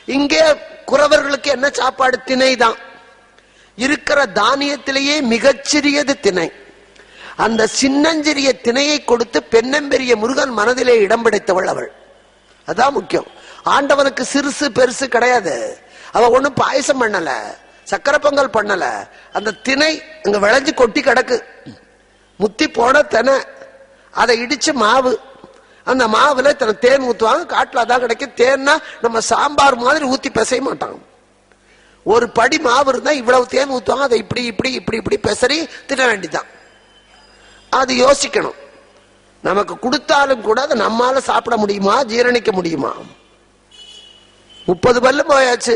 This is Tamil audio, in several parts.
இங்கே குறவர்களுக்கு என்ன சாப்பாடு? திணை தான். இருக்கிற தானியத்திலேயே மிகச்சிறியது திணை. அந்த சின்னஞ்சிறிய திணையை கொடுத்து பெண்ணம்பெரிய முருகன் மனதிலே இடம் பிடித்தவள் அவள். அதான் முக்கியம். ஆண்டவனுக்கு சிறுசு பெருசு கிடையாது. அவ ஒண்ணும் பாயசம் பண்ணல, சக்கரை பொங்கல் பண்ணல. அந்த திணை அங்க விளைஞ்சு கொட்டி கிடக்கு, முத்தி போன திணை. அதை இடிச்சு மாவு, அந்த மாவுல தேன் ஊத்துவாங்க. காட்டுல அதான் கிடைக்கும். தேன்னா நம்ம சாம்பார் மாதிரி ஊத்தி பிசைய மாட்டாங்க. ஒரு படி மாவு இருந்தா இவ்வளவு தேன் ஊத்துவாங்க. அதை இப்படி இப்படி இப்படி இப்படி பெசறி திட்ட வேண்டிதான். அது யோசிக்கணும். நமக்கு கொடுத்தாலும் கூட அதை நம்மால சாப்பிட முடியுமா, ஜீரணிக்க முடியுமா? 30 பல்லு போயாச்சு,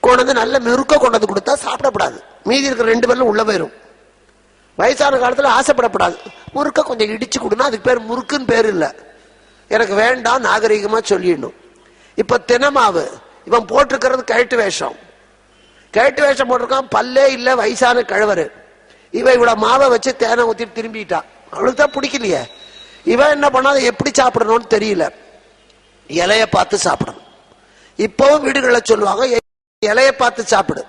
கொண்டு நல்ல மிருக்க கொண்டு கொடுத்தா சாப்பிடப்படாது. மீதி இருக்கிற 2 பல்லும் உள்ள போயிரும். வயசான காலத்துல ஆசைப்படப்படாது. முறுக்க கொஞ்சம் இடிச்சு கொடுனா அதுக்கு பேர் முறுக்குன்னு பேர் இல்ல. எனக்கு வேண்டாம், நாகரிகமா சொல்லிடணும். இப்ப தினமாவு இவன் போட்டிருக்கிறது கழட்டு வேஷம். கழட்டு வேஷம் போட்டிருக்கான். பல்லே இல்ல, வயசான கழவரு. இவன் இவ்வளவு மாவை வச்சு தேனை ஊத்திட்டு திரும்பிட்டான். அவளுக்கு தான் பிடிக்கலையே. இவன் என்ன பண்ணா எப்படி சாப்பிடணும்னு தெரியல. இலைய பார்த்து சாப்பிடணும். இப்பவும் வீடுகளில் சொல்லுவாங்க, இலைய பார்த்து சாப்பிடு.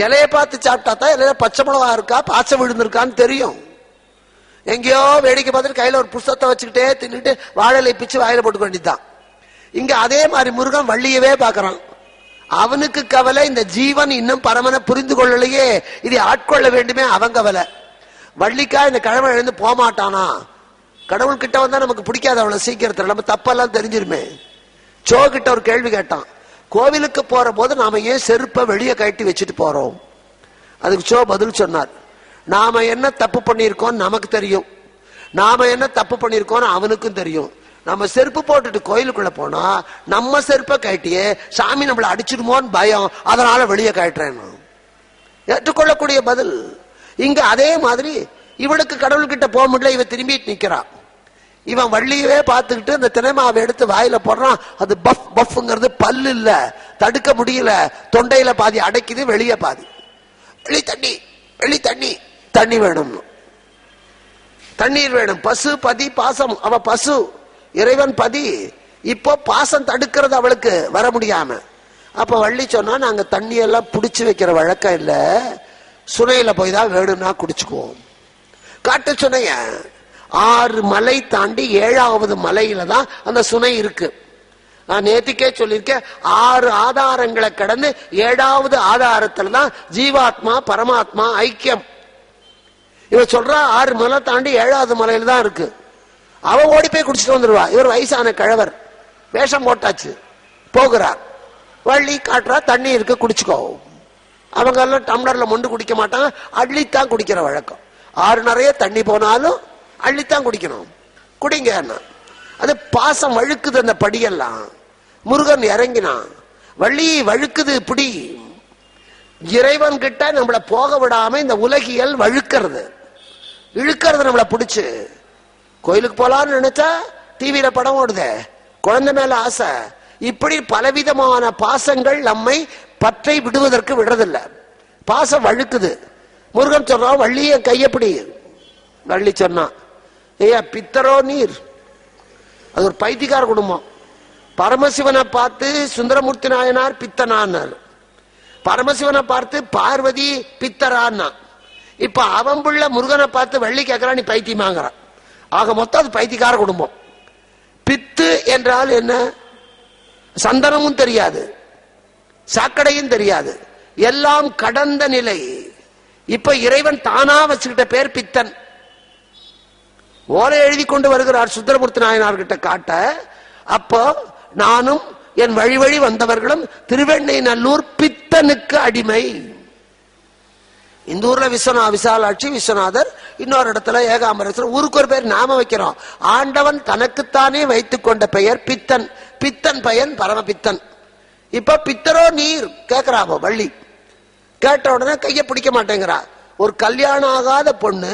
இலைய பார்த்து சாப்பிட்டா தான் இலையில பச்சை மிளகா இருக்கா, பாச்சை விழுந்திருக்கான்னு தெரியும். எங்கேயோ வேடிக்கை பார்த்துட்டு கையில ஒரு புஸ்தகத்தை வச்சுக்கிட்டே தின்னுட்டு வாழலை பிச்சு வாயில போட்டுக்க வேண்டியதுதான். இங்க அதே மாதிரி முருகன் வள்ளியவே பாக்குறான். அவனுக்கு கவலை இந்த ஜீவன் இன்னும் பரமனை புரிந்து கொள்ளலையே, இதை ஆட்கொள்ள வேண்டுமே அவன் கவலை. வள்ளிக்கா இந்த கிழமை எழுந்து போமாட்டானா? கடவுள் கிட்ட வந்தா நமக்கு பிடிக்காது அவ்வளவு சீக்கிரத்துல, நம்ம தப்பெல்லாம் தெரிஞ்சிருமே. சோ கிட்ட ஒரு கேள்வி கேட்டான். கோவிலுக்கு போற போது நாம ஏன் செருப்பை வெளியே கட்டி வச்சுட்டு போறோம்? அதுக்கு சோ பதில் சொன்னார். நாம என்ன தப்பு பண்ணிருக்கோம் நமக்கு தெரியும், நாம என்ன தப்பு பண்ணிருக்கோம் அவனுக்கும் தெரியும். நம்ம செருப்பு போட்டுட்டு கோயிலுக்குள்ள போனா நம்ம செருப்பை கட்டியே சாமி நம்மளை அடிச்சிடுமோன்னு பயம், அதனால வெளியே கட்டுறேன். ஏற்றுக்கொள்ளக்கூடிய பதில். இங்க அதே மாதிரி இவளுக்கு கடவுள் கிட்ட போக முடியல, இவ திரும்பிட்டு நிக்கிறான். இவன் வள்ளியவே பார்த்துக்கிட்டு அந்த தினைமாவை எடுத்து வாயில போடுறான். அது பஃப் பஃப்ங்கிறது பல்லு இல்ல, தடுக்க முடியல. தொண்டையில பாதி அடைக்குது, வெளியே பாதி. வெளி தண்ணி, வெளி தண்ணி, தண்ணி வேணும், தண்ணீர் வேணும். பசு பதி பாசம். அவ பசு, இறைவன் பதி. இப்போ பாசம் தடுக்கிறது அவளுக்கு வர முடியாம. அப்ப வள்ளி சொன்னா, நாங்க தண்ணியெல்லாம் புடிச்சு வைக்கிற வழக்கம் இல்ல, சுனையில போய் தான் வேணும்னா குடிச்சுக்குவோம். காட்டு சுனைய 6 மலை தாண்டி 7வது மலையில தான் அந்த சுனை இருக்கு. நான் நேத்திக்கே சொல்லியிருக்கேன், 6 ஆதாரங்களை கடந்து 7வது ஆதாரத்துல தான் ஜீவாத்மா பரமாத்மா ஐக்கியம். இவ சொல்றா 6 மலை தாண்டி 7வது மலையில தான் இருக்கு. அவ ஓடி போய் குடிச்சிட்டு வந்துருவா. இவர் வயசான கிழவர், வேஷம் போட்டாச்சு, போகிறார். வள்ளி காட்டுறா, தண்ணி இருக்கு குடிச்சுக்கோ. அவங்க எல்லாம் டம்ளர்ல மொண்டு குடிக்க மாட்டாங்க, அள்ளித்தான் குடிக்கிற வழக்கம். 6 நிறைய தண்ணி போனாலும் அள்ளித்தான் குடிக்கணும். குடிங்க. அது பாசம் வழுக்குது. அந்த படியெல்லாம் முருகன் இறங்கினான். வள்ளி வழுக்குது பிடி. இறைவன் கிட்ட நம்மளை போக விடாம இந்த உலகியல் வழுக்கிறது, இழுக்கிறது நம்மளை பிடிச்சு. கோயிலுக்கு போலான்னு நினைச்சா டிவியில படம் ஓடுதே, குழந்தை மேல ஆசை. இப்படி பலவிதமான பாசங்கள் நம்மை பற்றை விடுவதற்கு விடுறதில்லை. பாசம் வழுக்குது. முருகன் சொல்றான், வள்ளிய கையப்படி. வள்ளி சொன்னான், ஐயா பித்தரோ நீர். அது ஒரு பைத்தியக்கார குடும்பம். பரமசிவனை பார்த்து சுந்தரமூர்த்தி நாயனார் பித்தனான்னார், பரமசிவனை பார்த்து பார்வதி பித்தரான்னா. இப்ப அவன் புள்ள முருகனை பார்த்து வள்ளி கேட்கறான், நீ பைத்தியமாங்கிறான். ஆக மொத்தம் அது பைத்தியக்கார குடும்பம். பித்து என்றால் என்ன? சந்தனமும் தெரியாது, சாக்கடையும் தெரியாது, எல்லாம் கடந்த நிலை. இப்ப இறைவன் தானா வச்சுக்கிட்ட பேர் பித்தன். ஓலை எழுதி கொண்டு வருகிறார் சுந்தரமூர்த்தி நாயனார் கிட்ட காட்ட. அப்போ நானும் என் வழி வழி வந்தவர்களும் திருவெண்ணை நல்லூர் பித்தனுக்கு அடிமை. இந்த ஊர்ல விசாலாட்சி, விஸ்வநாதர், இன்னொரு இடத்துல ஏகாம்பரேஸ்வரர். ஊருக்கு ஒரு பேர் நாம வைக்கிறோம். ஆண்டவன் தனக்குத்தானே வைத்துக் கொண்ட பெயர் பித்தன். பித்தன் பையன் பரமபித்தன். இப்ப பித்தரோ நீர் கேட்கிறாவோ வள்ளி. கேட்ட உடனே கைய பிடிக்க மாட்டேங்கிறா. ஒரு கல்யாணம் ஆகாத பொண்ணு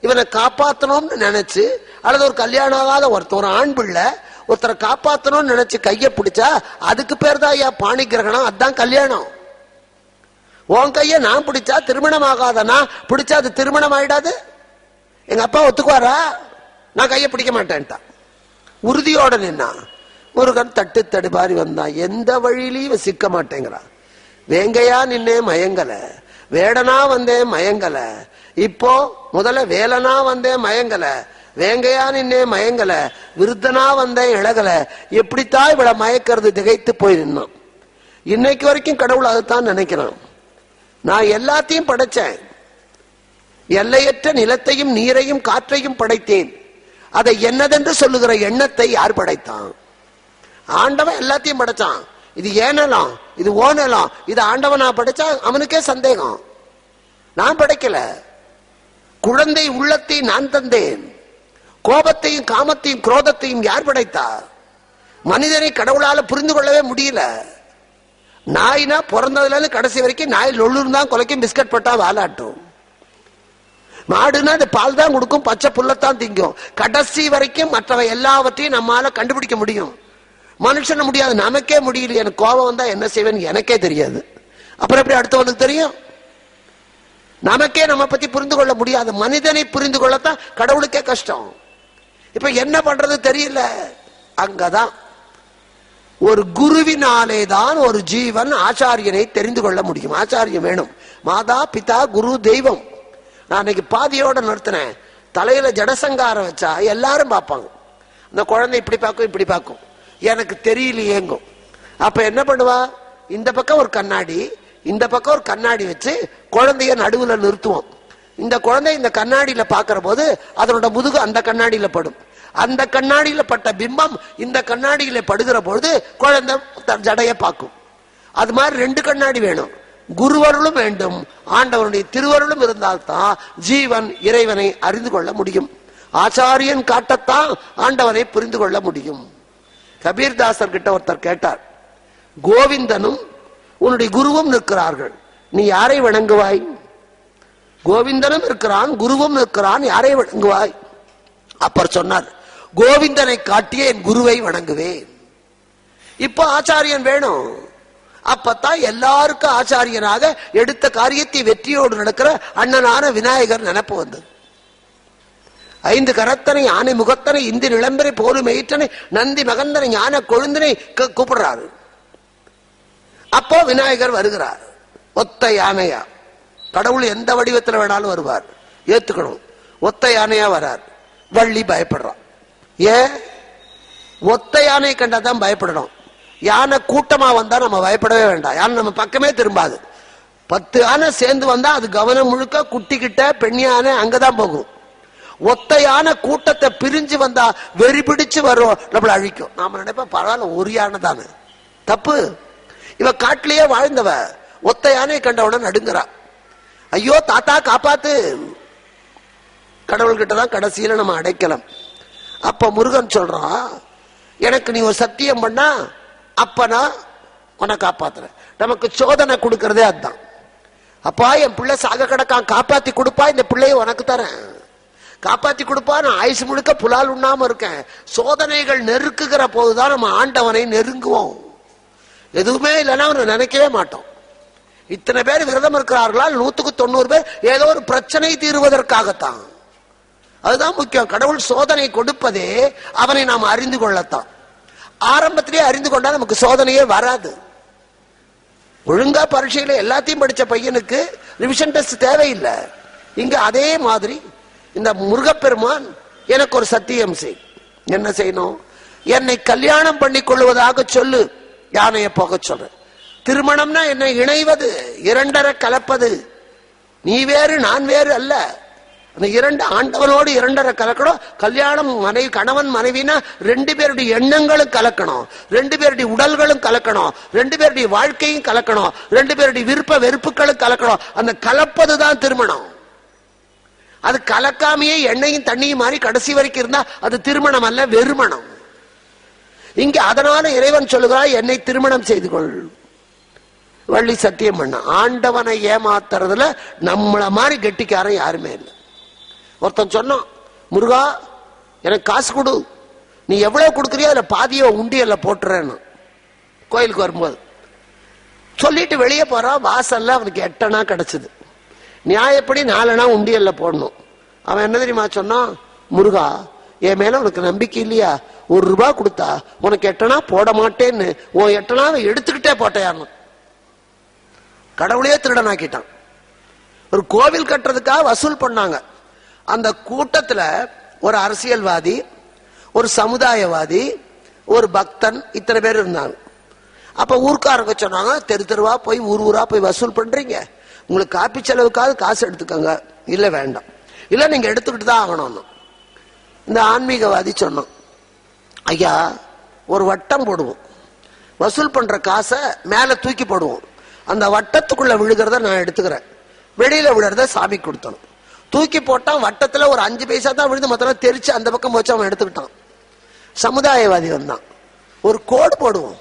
இவனை காப்பாத்தணும்னு நினைச்சு, அல்லது ஒரு கல்யாணம் ஆகாத ஒரு ஆண் பிள்ளை ஒருத்தரை காப்பாத்தணும்னு நினைச்சு கைய பிடிச்சா அதுக்கு பேர் தான் ஐயா பாணி கிரகணம். அதுதான் கல்யாணம். உன் கைய நான் பிடிச்சா திருமணம் ஆகாதனா பிடிச்சா அது திருமணம் ஆயிடாது. எங்க அப்பா ஒத்துக்குவாரா? நான் கைய பிடிக்க மாட்டேன்ட்டான். உறுதியோட நின்னா. முருகன் தட்டு தடுமாறி வந்தான். எந்த வழியிலையும் சிக்க மாட்டேங்கிறான். வேங்கையா நின்னே மயங்கல, வேடனா வந்தேன் மயங்கல, இப்போ முதல்ல வேலனா வந்தேன் மயங்கல, வேங்கையா நின்னே மயங்கல, விருத்தனா வந்தேன் இழகல. எப்படித்தான் இவளை மயக்கிறது திகைத்து போய் நின்னான். இன்னைக்கு வரைக்கும் கடவுள் அதுதான் நினைக்கிறான். நான் எல்லாத்தையும் படைச்சேன், எல்லையற்ற நிலத்தையும் நீரையும் காற்றையும் படைத்தேன். அதை என்னதென்று சொல்லுகிற எண்ணத்தை யார் படைத்தான்? ஆண்டவன் எல்லாத்தையும் படைச்சான். இது ஏனலாம், இது ஓனலாம், இது ஆண்டவனா படைச்சா? அவனுக்கே சந்தேகம். நான் படைக்கல. குழந்தை உள்ளத்தை நான் தந்தேன். கோபத்தையும் காமத்தையும் குரோதத்தையும் யார் படைத்தார்? மனிதனை கடவுளால புரிந்து கொள்ளவே முடியல. நாய்னா பிறந்ததுல இருந்து கடைசி வரைக்கும் நாய் லொள்ளுந்தான் குலைக்கும், பிஸ்கட் பட்டா வாலாட்டும். மாடுனா அது பால் தான் கொடுக்கும், பச்சை புல்லத்தான் திங்கும். கடைசி வரைக்கும் மற்றவை எல்லாவற்றையும் நம்மால கண்டுபிடிக்க முடியும். மனுஷன முடியாது. நமக்கே முடியல. எனக்கு கோபம் வந்தா என்ன செய்வேன்னு எனக்கே தெரியாது, அப்புறம் எப்படி அடுத்தவனுக்கு தெரியும்? நமக்கே நம்ம பத்தி புரிந்து கொள்ள முடியாது. மனிதனை புரிந்து கொள்ளத்தான் கடவுளுக்கே கஷ்டம். இப்ப என்ன பண்றது தெரியல. அங்கதான் ஒரு குருவினாலே தான் ஒரு ஜீவன் ஆச்சாரியனை தெரிந்து கொள்ள முடியும். ஆச்சாரியம் வேணும். மாதா பிதா குரு தெய்வம். நான் இன்னைக்கு பாதியோட நிறுத்தினேன். தலையில ஜடசங்காரம் வச்சா எல்லாரும் பார்ப்பாங்க. அந்த குழந்தை இப்படி பார்க்கும், இப்படி பார்க்கும், எனக்கு தெரியலையேங்கும். அப்ப என்ன பண்ணுவா? இந்த பக்கம் ஒரு கண்ணாடி, இந்த பக்கம் ஒரு கண்ணாடி வச்சு குழந்தைய நடுவுல நிறுத்துவோம். இந்த குழந்தை இந்த கண்ணாடியில பாக்குற போது அதனோட முதுகு அந்த கண்ணாடியில படும். அந்த கண்ணாடியில பட்ட பிம்பம் இந்த கண்ணாடியில படுகிற பொழுது குழந்தை ஜடைய பார்க்கும். அது மாதிரி ரெண்டு கண்ணாடி வேணும். குருவருளும் வேண்டும், ஆண்டவனுடைய திருவருளும் இருந்தால்தான் ஜீவன் இறைவனை அறிந்து கொள்ள முடியும். ஆச்சாரியன் காட்டத்தான் ஆண்டவனை புரிந்து கொள்ள முடியும். கபீர்தாசர் கிட்ட ஒருத்தர் கேட்டார், கோவிந்தனும் உன்னுடைய குருவும் நிற்கிறார்கள், நீ யாரை வணங்குவாய்? கோவிந்தனும் இருக்கிறான், குருவும் இருக்கிறான், யாரை வணங்குவாய்? அப்பர் சொன்னார், கோவிந்தனை காட்டிய என் குருவை வணங்குவேன். இப்போ ஆச்சாரியன் வேணும். அப்பத்தான் எல்லாருக்கும் ஆச்சாரியனாக எடுத்த காரியத்தை வெற்றியோடு நடக்கிற அண்ணனான விநாயகர் நினைப்பு வந்தது. 5 கரத்தனை ஆனை முகத்தனை இந்தி நிலம்பரை போரும் எயிற்றனை நந்தி மகந்தனை ஞான கொழுந்தனை கூப்பிடுறாரு. அப்போ விநாயகர் வருகிறார். ஒத்த யானையா. கடவுள் எந்த வடிவத்தில் வேணாலும் வருவார், ஏத்துக்கணும். ஒத்த யானையா வரார். வள்ளி பயப்படுறான். ஏன்? ஒத்த யானை கண்டாதான் பயப்படணும். யானை கூட்டமா வந்தா நம்ம பயப்படவே வேண்டாம். யானை நம்ம பக்கமே திரும்பாது. 10 யானை சேர்ந்து வந்தா அது கவனம் முழுக்க குட்டிக்கிட்ட பெண் யானை அங்கதான் போகும். ஒத்த யானை கூட்டத்தை பிரிஞ்சு வந்தா வெறி பிடிச்சு வரும், நம்மள அழிக்கும். நாம நினைப்போம் பரவாயில்ல ஒரு யானை தானே. தப்பு. இவ காட்டிலேயே வாழ்ந்தவ ஒத்த யானை கண்டவுடன் நடுங்குறா. ஐயோ தாத்தா காப்பாத்து. கடவுள்கிட்டதான் கடைசியில நம்ம அடைக்கலாம். அப்ப முருகன் சொல்றான், எனக்கு நீ ஒரு சத்தியம் பண்ணா அப்பனா உன்னை காப்பாத்துறேன். நமக்கு சோதனை கொடுக்கறதே அதுதான். அப்பா என் பிள்ளை சாக கிடக்கான், காப்பாத்தி கொடுப்பா, இந்த பிள்ளைய உனக்கு தரேன், காப்பாத்தி கொடுப்பா, நான் ஆயுசு முழுக்க புலால் உண்ணாம இருக்கேன். சோதனைகள் நெருக்குகிற போதுதான் நம்ம ஆண்டவனை நெருங்குவோம். எதுவுமே இல்லைன்னா அவனை நினைக்கவே மாட்டோம். இத்தனை பேர் விரதம் இருக்கிறார்களா? 100க்கு 90 பேர் ஏதோ ஒரு பிரச்சனை தீர்வதற்காகத்தான். அதுதான் முக்கியம். கடவுள் சோதனை கொடுப்பதே அவனை நாம் அறிந்து கொள்ளத்தான். ஆரம்பத்திலே அறிந்து கொண்டா நமக்கு சோதனையே வராது. ஒழுங்கா பரீட்சையில எல்லாத்தையும் படிச்ச பையனுக்கு ரிவிஷன் டெஸ்ட் தேவையில்லை. இங்க அதே மாதிரி இந்த முருகப்பெருமான் எனக்கு ஒரு சத்தியம் செய். என்ன செய்யணும்? என்னை கல்யாணம் பண்ணி கொள்வதாக சொல்லு. யானையை போக சொல்ற. திருமணம்னா என்னை இணைவது, 2 கலப்பது. நீ வேறு நான் வேறு அல்ல. அந்த 2 ஆண்டவனோடு 2 கலக்கணும். கல்யாணம் மனைவி கணவன் மனைவினா 2 பேருடைய எண்ணங்களும் கலக்கணும், 2 பேருடைய உடல்களும் கலக்கணும், 2 பேருடைய வாழ்க்கையும் கலக்கணும், 2 பேருடைய விருப்ப வெறுப்புகளும் கலக்கணும். அந்த கலப்பதுதான் திருமணம். அது கலக்காமையே எண்ணெயும் தண்ணியும் மாறி கடைசி வரைக்கும் இருந்தா அது திருமணம் அல்ல, வெறுமணம். இங்க அதனால இறைவன் சொல்லுகிறார், என்னை திருமணம் செய்து கொள். வள்ளி சத்தியம் பண்ண. ஆண்டவனை ஏமாத்துறதுல நம்மள மாதிரி கெட்டிக்காரன் யாருமே இல்லை. ஒருத்தன் சொன்னான், முருகா எனக்கு காசு கொடு, நீ எவ்வளவு கொடுக்குறியோ அதுல பாதியோ உண்டியல்ல போட்டுறேன்னு. கோயிலுக்கு வரும்போது சொல்லிட்டு வெளியே போறான். வாசல்ல அவனுக்கு 8 அணா கிடைச்சது. நியாயப்படி 4 அணா உண்டியல்ல போடணும். அவன் என்ன தெரியுமா சொன்னான்? முருகா என் மேல உனக்கு நம்பிக்கை இல்லையா? ரூபாய் கொடுத்தா உனக்கு எட்டனா போட மாட்டேன்னு உன் எட்டனாவை எடுத்துக்கிட்டே போட்டையான்னு கடவுளையே திருடனாக்கிட்டான். ஒரு கோவில் கட்டுறதுக்காக வசூல் பண்ணாங்க. அந்த கூட்டத்துல ஒரு அரசியல்வாதி, ஒரு சமுதாயவாதி, ஒரு பக்தன், இத்தனை பேர் இருந்தாங்க. அப்ப ஊர்க்காரங்க சொன்னாங்க, தெரு தெருவா போய் ஊர் ஊரா போய் வசூல் பண்றீங்க, உங்களுக்கு காப்பி செலவுக்காவது காசு எடுத்துக்கோங்க. இல்ல வேண்டாம், இல்ல நீங்க எடுத்துக்கிட்டு தான் ஆகணும். இந்த ஆன்மீகவாதி சொன்னான், ஐயா ஒரு வட்டம் போடுவோம், வசூல் பண்ற காசை மேல தூக்கி போடுவோம், அந்த வட்டத்துக்குள்ள விழுகிறத நான் எடுத்துக்கிறேன், வெளியில விழுறத சாமி கொடுத்தணும். தூக்கி போட்டா வட்டத்துல ஒரு 5 பைசா தான் விழுந்து, மொத்தம் தெரிச்சு அந்த பக்கம் போச்சு அவன் எடுத்துக்கிட்டான். சமுதாயவாதி வந்தான், ஒரு கோடு போடுவோம்,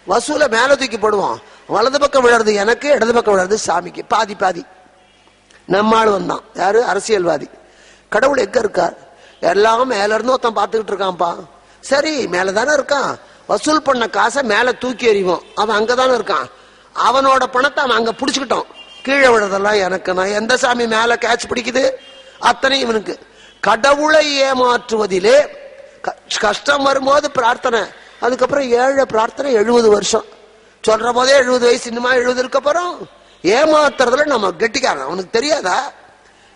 வசூல மேல தூக்கி போடுவோம், வலது பக்கம் விழுறது எனக்கு, இடது பக்கம் விழுறது சாமிக்கு, பாதி பாதி. நம்மால் வந்தான், யாரு? அரசியல்வாதி. கடவுள் எங்க இருக்கார்? எல்லாம் மேல இருந்து ஒருத்தன் பார்த்துக்கிட்டு இருக்கான்ப்பா. சரி, மேலதானே இருக்கான், வசூல் பண்ண காசை மேல தூக்கி எறிவோம், அவன் அங்கதானே இருக்கான், அவனோட பணத்தை அவன் அங்க புடிச்சுக்கிட்டோம், கீழே விழுறதெல்லாம் எனக்கு. நான் எந்த சாமி மேல கேட்ச் பிடிக்குது? அத்தனை இவனுக்கு. கடவுளை ஏமாற்றுவதிலே கஷ்டம் வரும்போது பிரார்த்தனை, அதுக்கப்புறம் ஏழை பிரார்த்தனை 70 வருஷம் சொல்ற போதே 70 வயசு, இன்னுமா 70 இருக்க போறோம். ஏமாத்துறதுல நம்ம கெட்டிக்காரன், அவனுக்கு தெரியாதா?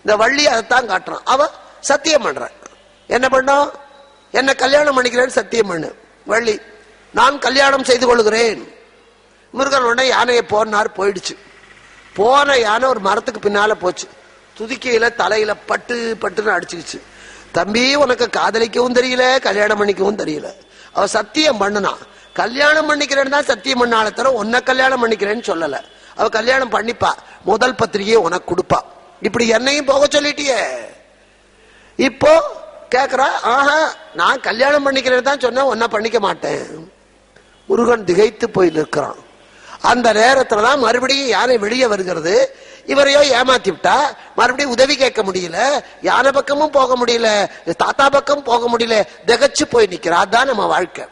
இந்த வள்ளி அதைத்தான் காட்டுறான். அவ சத்தியம் பண்ற, என்ன பண்ணோம், என்ன கல்யாணம் பண்ணிக்கிறேன்னு சத்தியம் பண்ணு. வள்ளி, நான் கல்யாணம் செய்து கொள்கிறேன். முருகன் உடனே யானையை போனார், போயிடுச்சு. போன யானை ஒரு மரத்துக்கு பின்னால போச்சு, துதிக்கையில தலையில பட்டு பட்டுன்னு அடிச்சுக்கிச்சு. தம்பி, உனக்கு காதலிக்கவும் தெரியல, கல்யாணம் பண்ணிக்கவும் தெரியல. அவ சத்தியம் பண்ணுனா, கல்யாணம் பண்ணிக்கிறேன்னு தான் சத்தியம் பண்ணால தர உன்னை கல்யாணம் பண்ணிக்கிறேன்னு சொல்லல. அவ கல்யாணம் பண்ணிப்பா, முதல் பத்திரிகையை உனக்கு கொடுப்பா. இப்படி என்னையும் போக சொல்லிட்டியே. இப்போ கேக்குறா, ஆஹா நான் கல்யாணம் பண்ணிக்கிறேன்னு தான் சொன்ன, உன்னை பண்ணிக்க மாட்டேன். முருகன் திகைத்து போய் நிற்கிறான். அந்த நேரத்துலதான் மறுபடியும் யானை வெளியே வருகிறது. இவரையோ ஏமாத்தி விட்டா, மறுபடியும் உதவி கேட்க முடியல, யானை பக்கமும் போக முடியல, தாத்தா பக்கம் போக முடியல, திகச்சு போய் நிக்கிறா. அதான் நம்ம வாழ்க்கை.